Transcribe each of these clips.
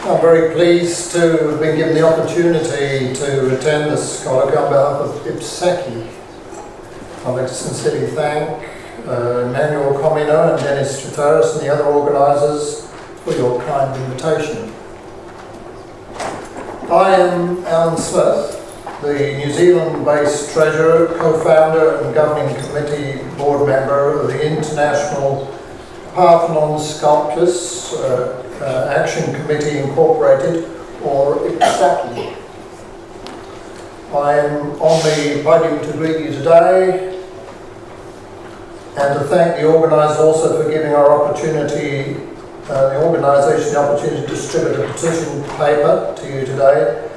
I'm very pleased to have been given the opportunity to attend this colloquy on behalf of IPSACI. I'd like to sincerely thank Emmanuel Comino and Dennis Tritaris and the other organisers for your kind invitation. I am Alan Smith, the New Zealand-based treasurer, co-founder and governing committee board member of the International Parthenon Sculptures Action Committee Incorporated, or IPSACI. I am on the podium to greet you today and to thank the organisers also for giving our opportunity, the organisation the opportunity to distribute a petition paper to you today,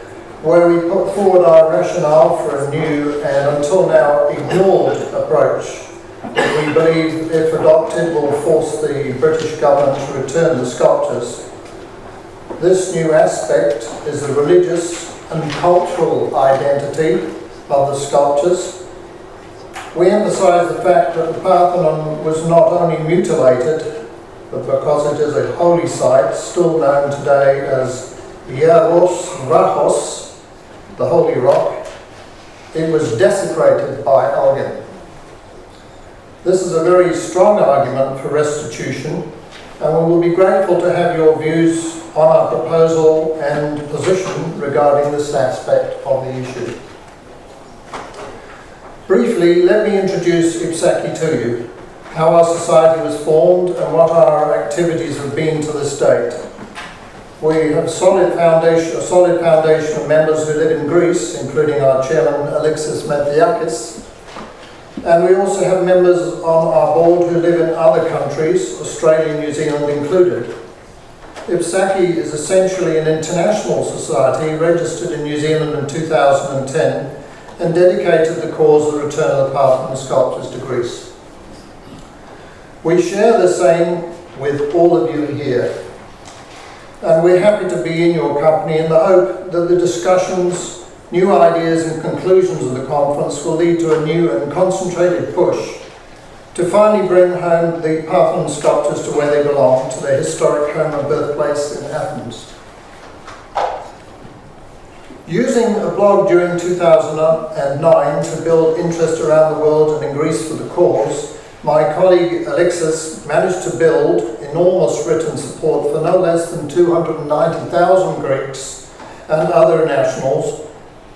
where we put forward our rationale for a new and until now ignored approach that we believe, if adopted, will force the British government to return the sculptures. This new aspect is the religious and cultural identity of the sculptures. We emphasise the fact that the Parthenon was not only mutilated, but because it is a holy site, still known today as Iaros Vrachos, the Holy Rock, it was desecrated by Elgin. This is a very strong argument for restitution, and we will be grateful to have your views on our proposal and position regarding this aspect of the issue. Briefly, let me introduce IPSACI to you, how our society was formed and what our activities have been to this date. We have a solid foundation of members who live in Greece, including our chairman Alexis Mantheakis, and we also have members on our board who live in other countries, Australia and New Zealand included. IPSACI is essentially an international society registered in New Zealand in 2010 and dedicated to the cause of the return of the Parthenon sculptures to Greece. We share the same with all of you here, and we're happy to be in your company in the hope that the discussions, new ideas and conclusions of the conference will lead to a new and concentrated push to finally bring home the Parthenon sculptures to where they belong, to their historic home and birthplace in Athens. Using a blog during 2009 to build interest around the world and in Greece for the cause, my colleague Alexis managed to build enormous written support for no less than 290,000 Greeks and other nationals.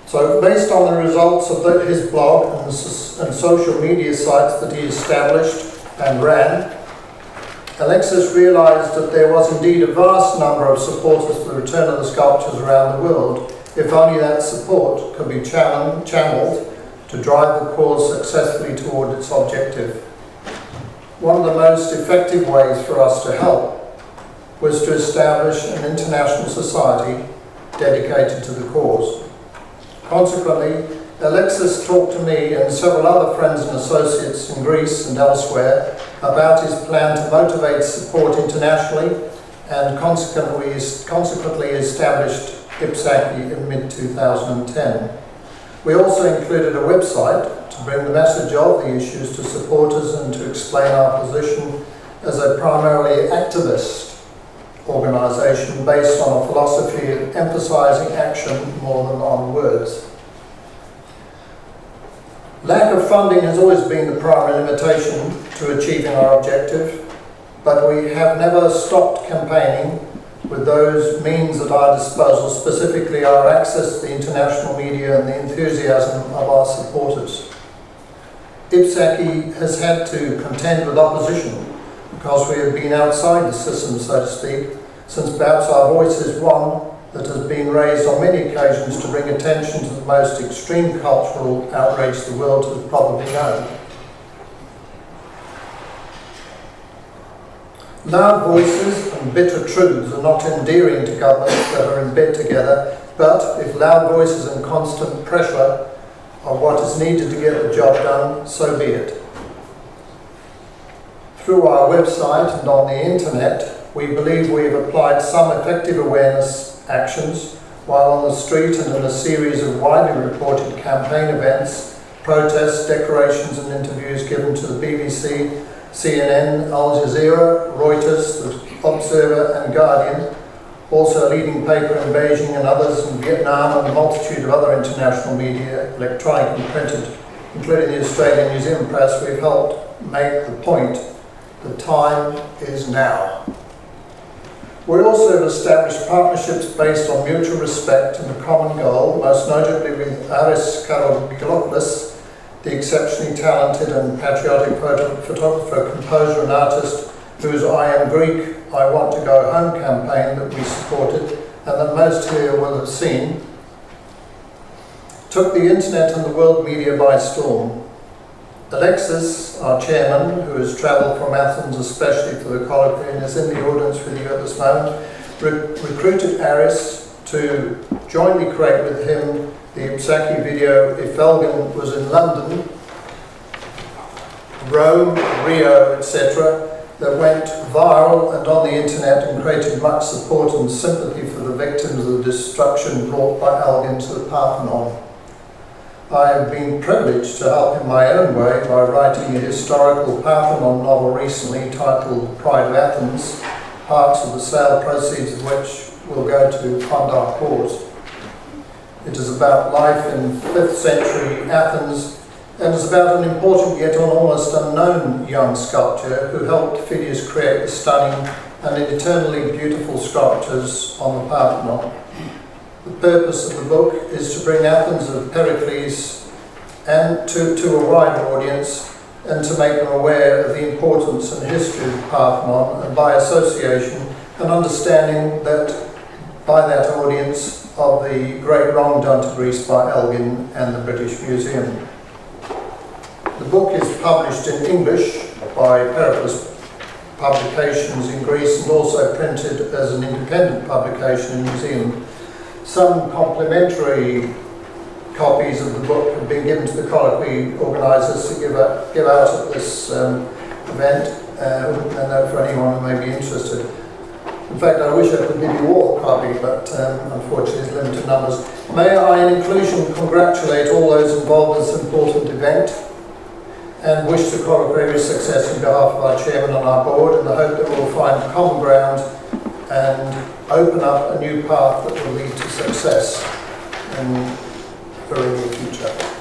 So based on the results of his blog and social media sites that he established and ran, Alexis realised that there was indeed a vast number of supporters for the return of the sculptures around the world, if only that support could be channeled to drive the cause successfully toward its objective. One of the most effective ways for us to help was to establish an international society dedicated to the cause. Consequently, Alexis talked to me and several other friends and associates in Greece and elsewhere about his plan to motivate support internationally, and consequently established IPSACI in mid-2010. We also included a website to bring the message of the issues to supporters and to explain our position as a primarily activist organisation based on a philosophy of emphasising action more than on words. Lack of funding has always been the primary limitation to achieving our objective, but we have never stopped campaigning with those means at our disposal, specifically our access to the international media and the enthusiasm of our supporters. IPSACI has had to contend with opposition because we have been outside the system, so to speak, since perhaps our voice is one that has been raised on many occasions to bring attention to the most extreme cultural outrage the world has probably known. Loud voices and bitter truths are not endearing to governments that are in bed together, but if loud voices and constant pressure are what is needed to get the job done, so be it. Through our website and on the internet, we believe we have applied some effective awareness actions, while on the street and in a series of widely reported campaign events, protests, declarations and interviews given to the BBC, CNN, Al Jazeera, Reuters, The Observer and Guardian, Also a leading paper in Beijing and others in Vietnam, and a multitude of other international media, electronic and printed, including the Australian New Zealand Press. We've helped make the point: the time is now. We also have established partnerships based on mutual respect and a common goal, most notably with Aris Karolopoulos, the exceptionally talented and patriotic photographer, composer and artist whose I Am Greek, I Want to Go Home campaign that we supported and that most here will have seen, took the internet and the world media by storm. Alexis, our chairman, who has travelled from Athens especially for the colloquy and is in the audience with you at this moment, recruited Aris to jointly create with him the Ipsaki video If Elgin Was in London, Rome, Rio, etc., that went viral and on the internet and created much support and sympathy for the victims of the destruction brought by Elgin to the Parthenon. I have been privileged to help in my own way by writing a historical Parthenon novel recently titled Pride of Athens, parts of the sale proceeds of which will go to fund our cause. It is about life in 5th century Athens and is about an important yet almost unknown young sculptor who helped Phidias create the stunning and eternally beautiful sculptures on the Parthenon. The purpose of the book is to bring Athens of Pericles and to a wider audience and to make them aware of the importance and history of the Parthenon, and by association an understanding that by that audience of the great wrong done to Greece by Elgin and the British Museum. The book is published in English by Pericles Publications in Greece and also printed as an independent publication in New Zealand. Some complimentary copies of the book have been given to the colloquy organisers to give out at this event, and for anyone who may be interested. In fact, I wish I could give you all a copy, but unfortunately it's limited numbers. May I, in inclusion, congratulate all those involved in this important event and wish the colloquy every success on behalf of our chairman and our board, in the hope that we'll find common ground and open up a new path that will lead to success in the very near future.